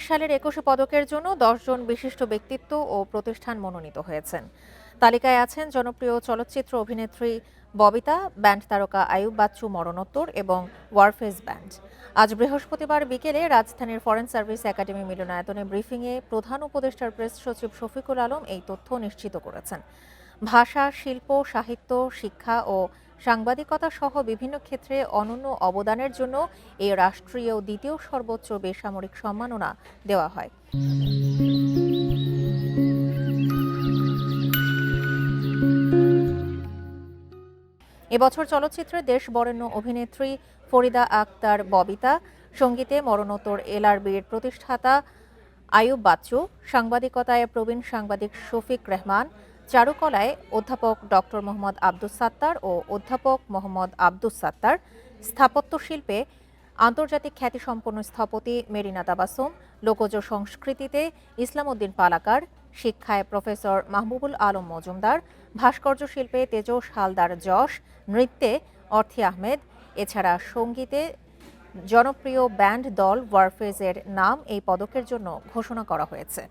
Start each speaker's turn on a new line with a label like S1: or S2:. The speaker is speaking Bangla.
S1: সালের ২১শে পদকের জন্য ১০ জন বিশিষ্ট ব্যক্তিত্ব ও প্রতিষ্ঠান মনোনীত হয়েছেন। তালিকায় আছেন জনপ্রিয় চলচ্চিত্র অভিনেত্রী ববিতা, ব্যান্ড তারকা আইয়ুব বাচ্চু মরণোত্তর এবং ওয়ারফেজ ব্যান্ড। আজ বৃহস্পতিবার বিকেলে রাজধানীর ফরেন সার্ভিস একাডেমি মিলনায়তনে ব্রিফিংয়ে প্রধান উপদেষ্টার প্রেস সচিব শফিকুল আলম এই তথ্য নিশ্চিত করেছেন। ভাষা, শিল্প, সাহিত্য, শিক্ষা ও সাংবাদিকতা সহ বিভিন্ন ক্ষেত্রে অনন্য অবদানের জন্য এই রাষ্ট্রীয় দ্বিতীয় সর্বোচ্চ বেসামরিক সম্মাননা দেওয়া হয়। এবছর চলচ্চিত্রে দেশ বরেণ্য অভিনেত্রী ফরিদা আক্তার ববিতা, সঙ্গীতে মরণোত্তর এলআরবির প্রতিষ্ঠাতা আইয়ুব বাচ্চু, সাংবাদিকতায় প্রবীণ সাংবাদিক শফিক রেহমান, চারুকলায় অধ্যাপক ডক্টর মোহাম্মদ আব্দুস সাত্তার ও অধ্যাপক মোহাম্মদ আব্দুস সাত্তার, স্থাপত্য শিল্পে আন্তর্জাতিক খ্যাতিসম্পন্ন স্থপতি মেরিনা তাবাসসুম, লোকজ সংস্কৃতিতে ইসলাম উদ্দিন পালাকার, শিক্ষায় প্রফেসর মাহবুবুল আলম মজুমদার, ভাস্কর্য শিল্পে তেজস হালদার যশ, নৃত্যে অর্থী আহমেদ। এছাড়া সঙ্গীতে জনপ্রিয় ব্যান্ড দল ওয়ারফেজের নাম এই পদকের জন্য ঘোষণা করা হয়েছে।